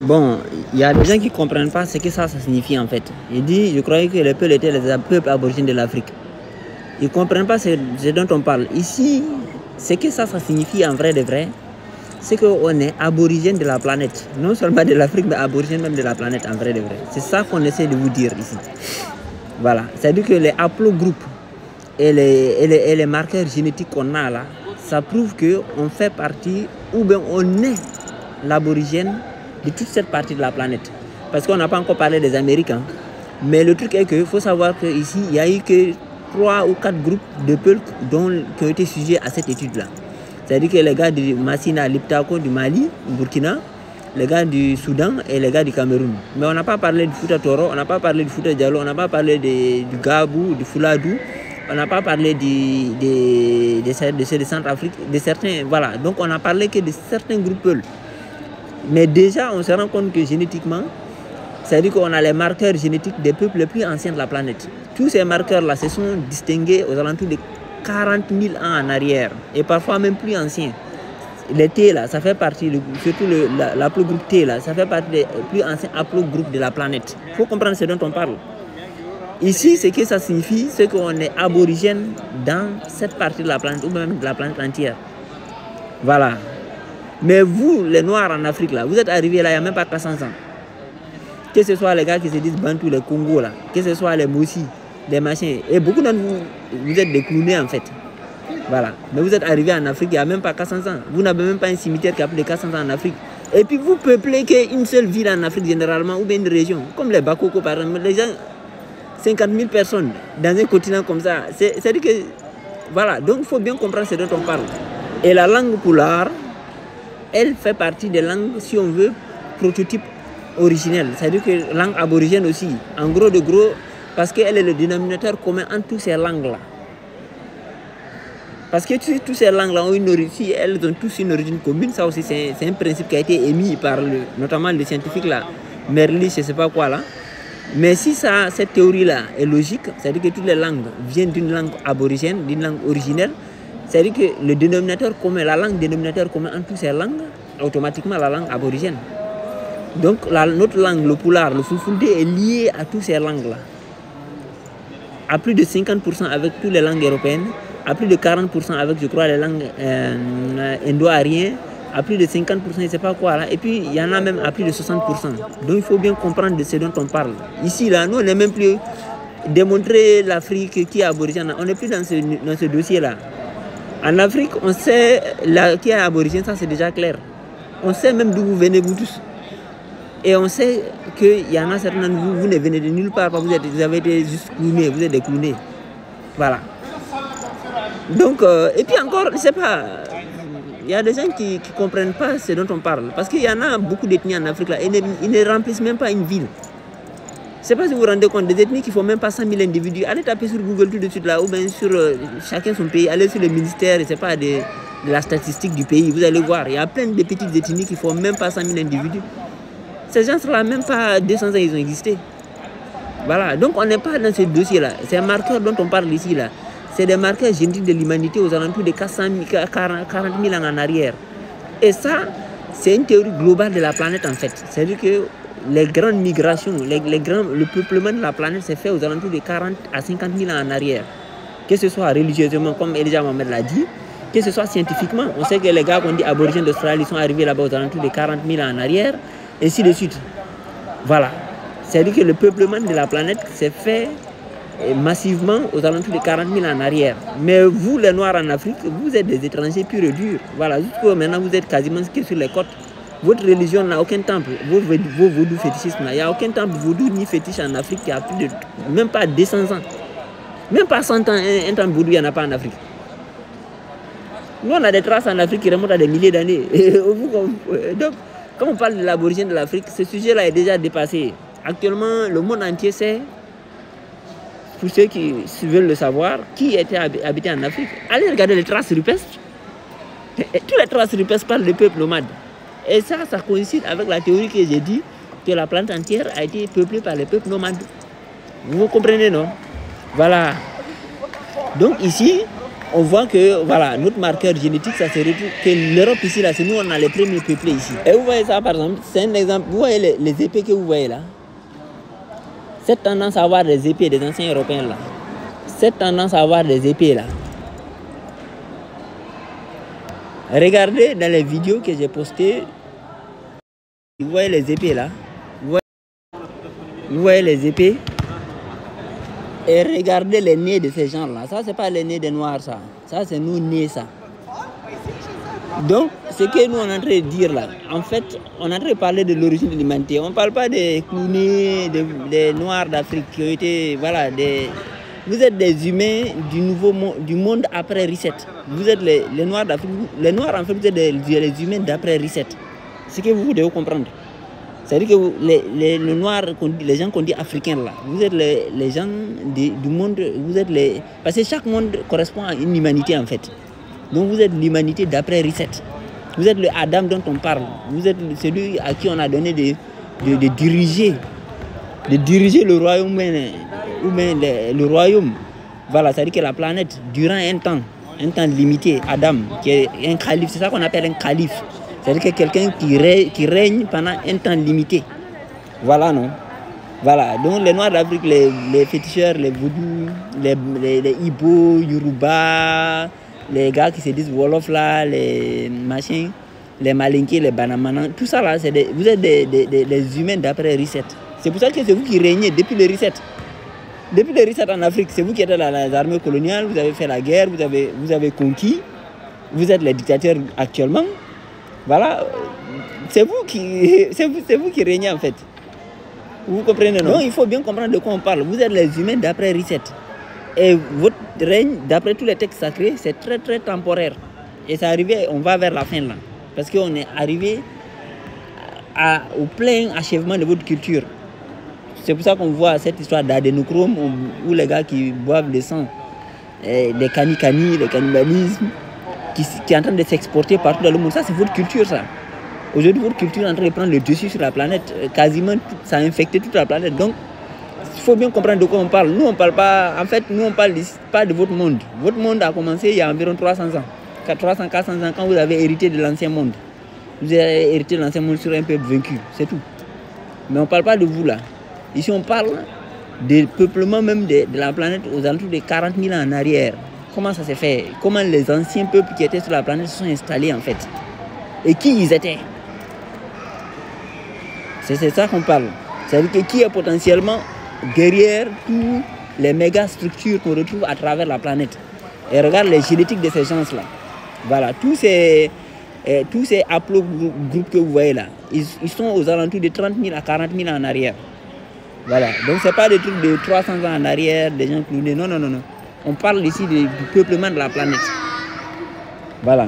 Bon, il y a des gens qui ne comprennent pas ce que ça signifie en fait. Ils disent, je croyais que les peuples étaient les peuples aborigènes de l'Afrique. Ils ne comprennent pas ce dont on parle. Ici, ce que ça signifie en vrai de vrai, c'est qu'on est aborigène de la planète. Non seulement de l'Afrique, mais aborigène même de la planète en vrai de vrai. C'est ça qu'on essaie de vous dire ici. Voilà. C'est-à-dire que les haplogroupes et les marqueurs génétiques qu'on a là, ça prouve qu'on fait partie, ou bien on est l'aborigène de toute cette partie de la planète. Parce qu'on n'a pas encore parlé des Américains. Mais le truc est qu'il faut savoir qu'ici, il n'y a eu que 3 ou 4 groupes de peuples qui ont été sujets à cette étude-là. C'est-à-dire que les gars du Massina, Liptako, du Mali, du Burkina, les gars du Soudan et les gars du Cameroun. Mais on n'a pas parlé du Fouta Toro, on n'a pas parlé du Fouta Diallo, on n'a pas parlé du Gabou, du Fouladou, on n'a pas parlé de Centrafrique, de certains, voilà. Donc on n'a parlé que de certains groupes peuples. Mais déjà, on se rend compte que génétiquement, c'est-à-dire qu'on a les marqueurs génétiques des peuples les plus anciens de la planète. Tous ces marqueurs-là se sont distingués aux alentours de 40 000 ans en arrière, et parfois même plus anciens. Les T, là, ça fait partie, surtout l'aplogroupe T, là, ça fait partie des plus anciens haplogroupes de la planète. Il faut comprendre ce dont on parle. Ici, ce que ça signifie, c'est qu'on est aborigène dans cette partie de la planète, ou même de la planète entière. Voilà. Mais vous, les Noirs en Afrique, là, vous êtes arrivés là il n'y a même pas 400 ans. Que ce soit les gars qui se disent Bantou, les Congo, là, que ce soit les Mossi, les machins. Et beaucoup d'entre vous, vous êtes des clownés en fait. Voilà. Mais vous êtes arrivés en Afrique il n'y a même pas 400 ans. Vous n'avez même pas un cimetière qui a plus de 400 ans en Afrique. Et puis vous peuplez qu'une seule ville en Afrique généralement, ou bien une région. Comme les Bakoko par exemple. Les gens, 50 000 personnes dans un continent comme ça. C'est-à-dire que, voilà. Donc il faut bien comprendre ce dont on parle. Et la langue Pulaar, elle fait partie des langues, si on veut, prototype originel. C'est-à-dire que langue aborigène aussi. En gros de gros, parce qu'elle est le dénominateur commun entre toutes ces langues-là. Parce que toutes ces langues-là ont une origine, elles ont tous une origine commune. Ça aussi, c'est un principe qui a été émis par notamment le scientifique là, Merlich, je ne sais pas quoi là. Mais si cette théorie-là est logique, c'est-à-dire que toutes les langues viennent d'une langue aborigène, d'une langue originelle, c'est-à-dire que le dénominateur commun, la langue dénominateur commun entre toutes ces langues, automatiquement la langue aborigène. Donc notre langue, le Pulaar, le Fulfulde est lié à toutes ces langues-là. À plus de 50% avec toutes les langues européennes, à plus de 40% avec, je crois, les langues indo-ariennes, à plus de 50%, je ne sais pas quoi là. Et puis il y en a même à plus de 60%. Donc il faut bien comprendre de ce dont on parle. Ici, là, nous, on n'est même plus démontrer l'Afrique qui est aborigène. On n'est plus dans ce dossier-là. En Afrique, on sait qui est aborigène, ça c'est déjà clair. On sait même d'où vous venez, vous tous. Et on sait qu'il y en a certains d'entre vous, vous ne venez de nulle part, vous avez été juste clownés, vous êtes des clownés. Voilà. Donc, et puis encore, je ne sais pas, il y a des gens qui ne comprennent pas ce dont on parle. Parce qu'il y en a beaucoup d'ethnies en Afrique là, et ils ne remplissent même pas une ville. Je ne sais pas si vous vous rendez compte, des ethnies qui ne font même pas 100 000 individus. Allez taper sur Google tout de suite là, ou bien sur chacun son pays, allez sur le ministère, je ne sais pas, de la statistique du pays, vous allez voir, il y a plein de petites ethnies qui ne font même pas 100 000 individus. Ces gens-là, même pas 200 ans, ils ont existé. Voilà, donc on n'est pas dans ce dossier-là. Ces marqueurs dont on parle ici, là, c'est des marqueurs génétiques de l'humanité aux alentours de 40 000 ans en arrière. Et ça, c'est une théorie globale de la planète en fait. C'est-à-dire que les grandes migrations, le peuplement de la planète s'est fait aux alentours de 40 à 50 000 ans en arrière. Que ce soit religieusement, comme Elijah Mohamed l'a dit, que ce soit scientifiquement. On sait que les gars qu'on dit aborigènes d'Australie sont arrivés là-bas aux alentours de 40 000 ans en arrière, et ainsi de suite. Voilà. C'est-à-dire que le peuplement de la planète s'est fait massivement aux alentours de 40 000 ans en arrière. Mais vous, les Noirs en Afrique, vous êtes des étrangers purs et durs. Voilà, jusqu'à maintenant, vous êtes quasiment sur les côtes. Votre religion n'a aucun temple. Vos vaudou fétichisme, il n'y a aucun temple vaudou ni fétiche en Afrique qui a plus de, même pas 200 ans. Même pas 100 ans, un temple vaudou, il n'y en a pas en Afrique. Nous, on a des traces en Afrique qui remontent à des milliers d'années. Donc, quand on parle de l'aborigène de l'Afrique, ce sujet-là est déjà dépassé. Actuellement, le monde entier sait, pour ceux qui veulent le savoir, qui était habité en Afrique. Allez regarder les traces rupestres. Toutes les traces rupestres parlent de peuples nomades. Et ça coïncide avec la théorie que j'ai dit, que la planète entière a été peuplée par les peuples nomades. Vous comprenez, non? Voilà. Donc ici, on voit que voilà, notre marqueur génétique, ça se retrouve que l'Europe ici, là, c'est nous, on a les premiers peuplés ici. Et vous voyez ça, par exemple, c'est un exemple. Vous voyez les épées que vous voyez là. Cette tendance à avoir des épées des anciens Européens là. Cette tendance à avoir des épées là. Regardez dans les vidéos que j'ai postées. Vous voyez les épées là. Vous voyez les épées. Et regardez les nez de ces gens là. Ça, c'est pas les nez des noirs, ça. Ça, c'est nous nez, ça. Donc, ce que nous on est en train de dire là, en fait, on est en train de parler de l'origine de l'humanité. On ne parle pas des clownés, des noirs d'Afrique qui ont été, voilà, vous êtes des humains du monde après Reset. Vous êtes les noirs d'Afrique. Les noirs, en fait, vous êtes les humains d'après Reset. C'est ce que vous devez comprendre. C'est-à-dire que les noirs, les gens qu'on dit africains là, vous êtes les gens du monde, vous êtes parce que chaque monde correspond à une humanité en fait. Donc vous êtes l'humanité d'après Reset. Vous êtes le Adam dont on parle. Vous êtes celui à qui on a donné de diriger le royaume humain, le royaume. Voilà, c'est-à-dire que la planète, durant un temps limité, Adam, qui est un calife, c'est ça qu'on appelle un calife. C'est-à-dire que quelqu'un qui règne pendant un temps limité. Voilà, non? Voilà, donc les Noirs d'Afrique, les féticheurs, les vaudous, les Ibo, Yoruba, les gars qui se disent Wolof là, les machins, les Malinké, les Banamana, tout ça là, vous êtes des humains d'après Reset. C'est pour ça que c'est vous qui régnez depuis le Reset. Depuis le Reset en Afrique, c'est vous qui êtes dans les armées coloniales, vous avez fait la guerre, vous avez conquis, vous êtes les dictateurs actuellement. Voilà, c'est vous qui régnez en fait. Vous comprenez, non? Donc il faut bien comprendre de quoi on parle. Vous êtes les humains d'après Reset. Et votre règne, d'après tous les textes sacrés, c'est très très temporaire. Et c'est arrivé, on va vers la fin là. Parce qu'on est arrivé au plein achèvement de votre culture. C'est pour ça qu'on voit cette histoire d'adénochrome où les gars qui boivent le sang, des canicani, le cannibalisme, qui est en train de s'exporter partout dans le monde. Ça, c'est votre culture, ça. Aujourd'hui, votre culture est en train de prendre le dessus sur la planète. Quasiment, ça a infecté toute la planète. Donc, il faut bien comprendre de quoi on parle. Nous, on ne parle pas... En fait, nous, on ne parle pas de votre monde. Votre monde a commencé il y a environ 300 ans. 300, 400 ans, quand vous avez hérité de l'ancien monde. Vous avez hérité de l'ancien monde sur un peuple vaincu. C'est tout. Mais on ne parle pas de vous, là. Ici, on parle du peuplement même de la planète aux alentours de 40 000 ans en arrière. Comment ça s'est fait? Comment les anciens peuples qui étaient sur la planète se sont installés en fait? Et qui ils étaient? C'est ça qu'on parle. C'est-à-dire que qui est potentiellement derrière toutes les méga structures qu'on retrouve à travers la planète. Et regarde les génétiques de ces gens-là. Voilà, tous ces haplogroupes que vous voyez là, ils sont aux alentours de 30 000 à 40 000 ans en arrière. Voilà, donc ce n'est pas des trucs de 300 ans en arrière, des gens clownés. Non, non, non, non. On parle ici du peuplement de la planète. Voilà.